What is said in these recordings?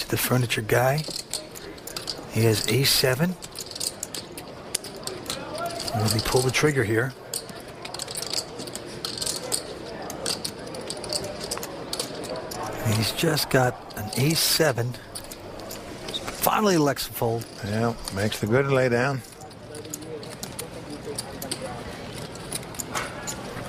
the furniture guy. He has ace-7. Will he pull the trigger here? He's just got an ace-7. Finally elects to fold. Yeah, makes the good lay down.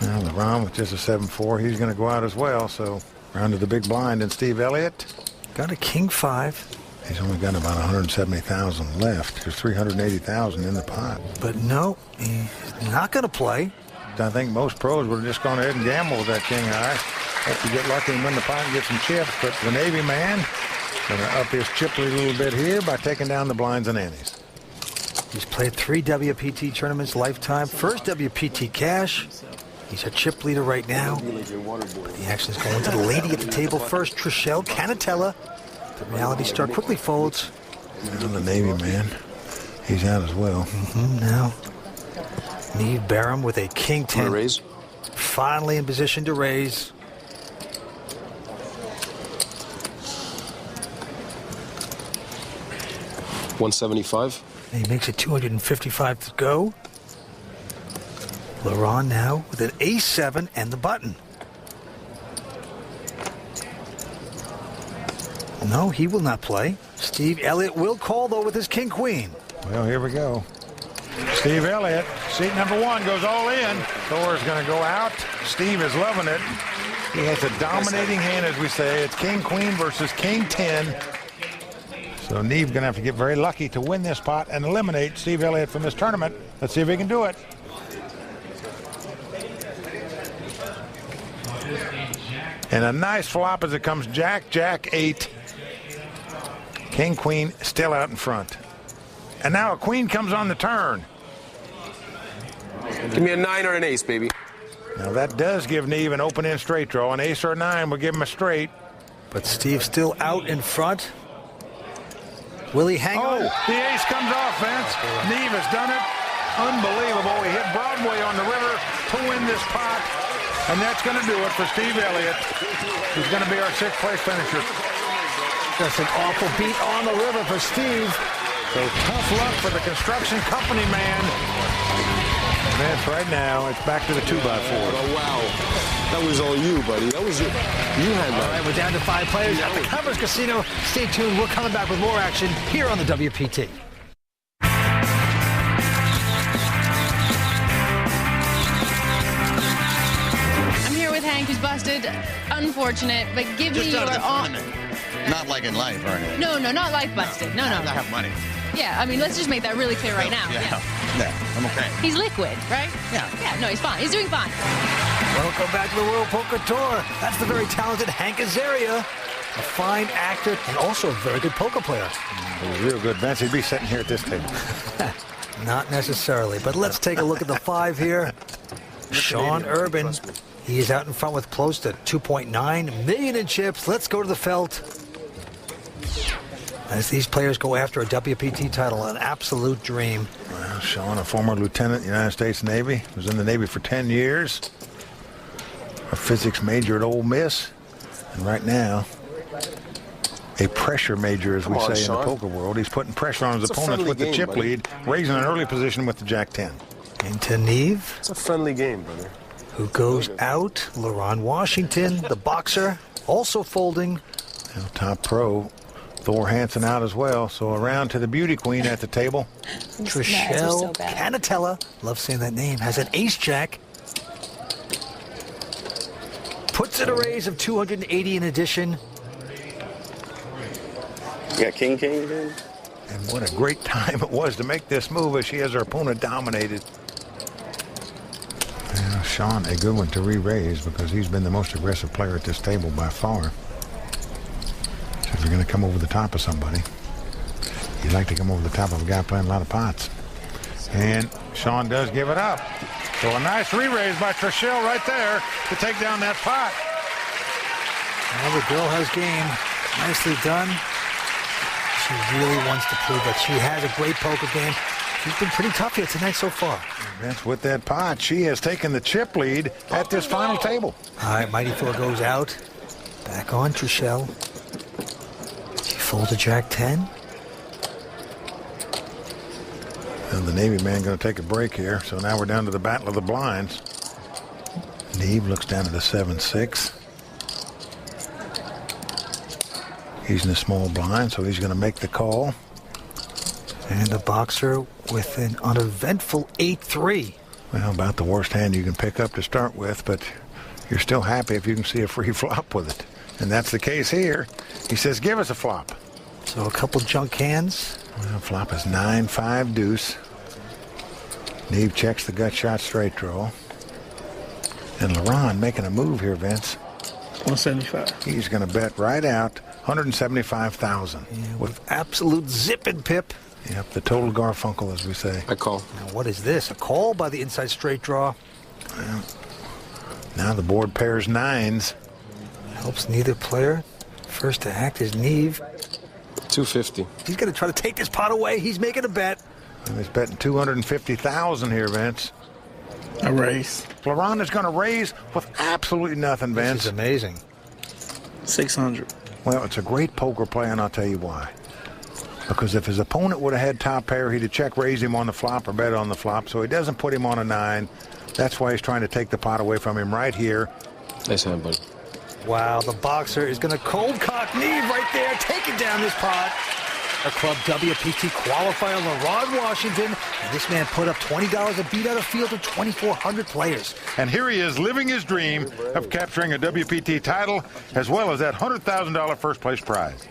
Now LeBron with just a 7-4. He's going to go out as well. So round to the big blind, and Steve Elliott got a king-5. He's only got about 170,000 left. There's 380,000 in the pot. But no, he's not going to play. I think most pros would have just gone ahead and gambled with that king high. Hope to get lucky and win the pot and get some chips. But the Navy man going to up his chip lead a little bit here by taking down the blinds and antes. He's played 3 WPT tournaments lifetime. First WPT cash. He's a chip leader right now. But the action is going to the lady at the table first, Trishelle Canatella. The reality star quickly folds. Now the Navy man, he's out as well. Now, Neve Barham with a king-10. Raise. Finally in position to raise. $175. And he makes it 255 to go. Laurent now with an ace-7 and the button. No, he will not play. Steve Elliott will call, though, with his king-queen. Well, here we go. Steve Elliott, seat number 1, goes all in. Thor's going to go out. Steve is loving it. He has a dominating hand, as we say. It's king-queen versus king-10. So Neve's going to have to get very lucky to win this pot and eliminate Steve Elliott from this tournament. Let's see if he can do it. And a nice flop as it comes Jack, Jack, 8. King, queen, still out in front. And now a queen comes on the turn. Give me a 9 or an ace, baby. Now that does give Neve an open-end straight draw. An ace or a 9 will give him a straight. But Steve's still out in front. Will he hang on? Oh, the ace comes off, Vince. Neve has done it. Unbelievable. He hit Broadway on the river to win this pot. And that's going to do it for Steve Elliott. He's going to be our 6th place finisher. That's an awful beat on the river for Steve. So tough luck for the construction company man. And that's right now. It's back to the 2x4. Oh, wow. That was all you, buddy. That was you. You had that. All right, we're down to 5 players at the Covers Casino. Stay tuned. We're coming back with more action here on the WPT. I'm here with Hank, who's busted. Unfortunate, but give me your on. Not like in life or anything. No, not life busted. No. I have money. Yeah, I mean, let's just make that really clear right now. Yeah, I'm okay. He's liquid, right? Yeah. Yeah, no, he's fine. He's doing fine. Welcome back to the World Poker Tour. That's the very talented Hank Azaria, a fine actor and also a very good poker player. He's real good, Vince. He'd be sitting here at this table. Not necessarily, but let's take a look at the 5 here. Sean Urban. He is out in front with close to 2.9 million in chips. Let's go to the felt. As these players go after a WPT title, an absolute dream. Well, Sean, a former lieutenant in the United States Navy, was in the Navy for 10 years. A physics major at Ole Miss. And right now, a pressure major, as we say in the poker world. He's putting pressure on his opponents with the chip lead, raising an early position with the Jack-10. Into Neve. It's a friendly game, brother. Who goes out? Laron Washington, the boxer, also folding. Now, top pro, Thor Hansen out as well. So around to the beauty queen at the table. Trishelle Canatella, love saying that name, has an ace-jack. Puts it a raise of 280 in addition. Yeah, king, then. And what a great time it was to make this move as she has her opponent dominated. Now, Sean, a good one to re-raise because he's been the most aggressive player at this table by far. So if you're going to come over the top of somebody, you'd like to come over the top of a guy playing a lot of pots. And Sean does give it up. So a nice re-raise by Trishelle right there to take down that pot. Well, the girl has game. Nicely done. She really wants to prove that she has a great poker game. She's been pretty tough here tonight so far. That's with that pot. She has taken the chip lead at this final table. All right, Mighty Thor goes out. Back on Trishelle. She fold to Jack 10. And the Navy man going to take a break here. So now we're down to the battle of the blinds. Neve looks down at the 7-6. He's in a small blind, so he's going to make the call. And the boxer with an uneventful 8-3. Well, about the worst hand you can pick up to start with, but you're still happy if you can see a free flop with it. And that's the case here. He says, give us a flop. So a couple junk hands. Well, flop is 9-5 deuce. Neve checks the gut shot straight draw. And LaRon making a move here, Vince. 175. He's going to bet right out 175,000. Yeah, with absolute zip and pip. Yep, the total Garfunkel, as we say. I call. Now what is this? A call by the inside straight draw? Well, now the board pairs nines. Helps neither player. First to act is Neve. 250. He's going to try to take this pot away. He's making a bet. And he's betting 250,000 here, Vince. A raise. LaRon is going to raise with absolutely nothing, This Vince. is amazing. 600. Well, it's a great poker play, and I'll tell you why. Because if his opponent would have had top pair, he'd have check raised him on the flop or bet on the flop, so he doesn't put him on a 9. That's why he's trying to take the pot away from him right here. Nice hand, buddy. Wow, the boxer is going to cold cock Neve right there, taking down this pot. Our club WPT qualifier, LaRon Washington. And this man put up $20 to beat out a field of 2,400 players. And here he is living his dream of capturing a WPT title as well as that $100,000 first place prize.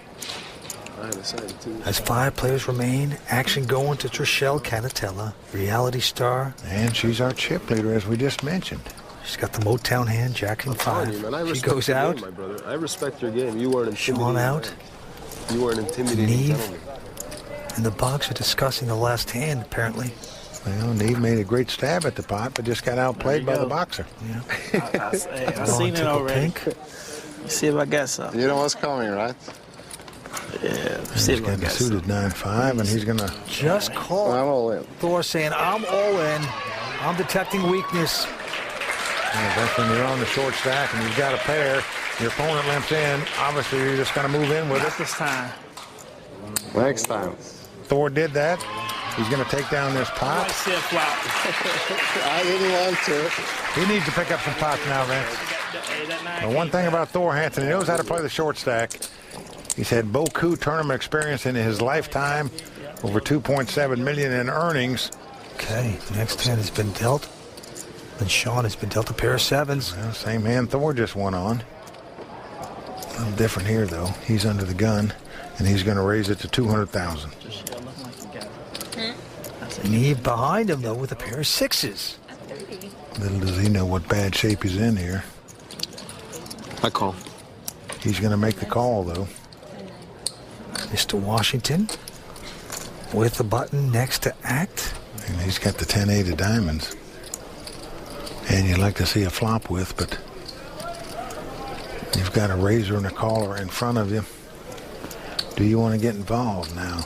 As 5 players remain, action going to Trishelle Canatella, reality star. And she's our chip leader, as we just mentioned. She's got the Motown hand, jacking 5. She She goes out. my brother. I respect your game. You weren't intimidating. Sean out. You weren't intimidating. Neve. Gentlemen. And the boxer discussing the last hand, apparently. Well, Neve made a great stab at the pot, but just got outplayed by the boxer. Yeah. I Going seen it tickle already. pink. See if I got something. You know what's coming, right? Yeah. He's See if I got the got suited something. 9-5, and he's going to... Just I'm call all in. Thor saying, I'm all in. I'm detecting weakness. That's when you're on the short stack and you've got a pair. Your opponent limps in. Obviously, you're just going to move in with Not it. this time. Next time. Thor did that. He's going to take down this I pot. might see a flop. I didn't want to. He needs to pick up some pots now, Vince. The one thing about Thor Hansen, he knows how to play the short stack. He's had beaucoup tournament experience in his lifetime, over $2.7 million in earnings. Okay, next hand has been dealt. And Sean has been dealt a pair of 7s. Well, same hand Thor just won on. A little different here, though. He's under the gun, and he's going to raise it to 200,000. Neve behind him, though, with a pair of 6s. Little does he know what bad shape he's in here. I call. He's going to make the call, though. Mr. Washington with the button next to act. And he's got the 10-8 of diamonds. And you'd like to see a flop with, but you've got a razor and a caller in front of you. Do you want to get involved now?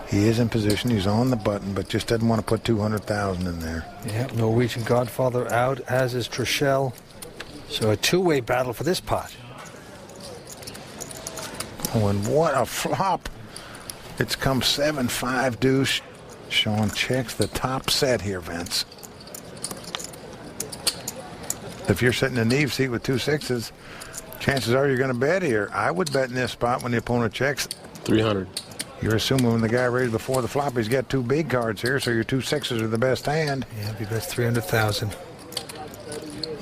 He is in position. He's on the button, but just doesn't want to put 200,000 in there. Yeah, Norwegian Godfather out, as is Trishelle. So a two-way battle for this pot. Oh, and what a flop. It's come 7-5 deuce. Sean checks the top set here, Vince. If you're sitting in the Neve seat with 2 6s, chances are you're going to bet here. I would bet in this spot when the opponent checks. 300. You're assuming when the guy raised before the flop, he's got 2 big cards here, so your 2 6s are the best hand. Yeah, he bets 300,000.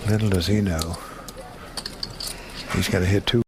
Little does he know, he's got to hit 2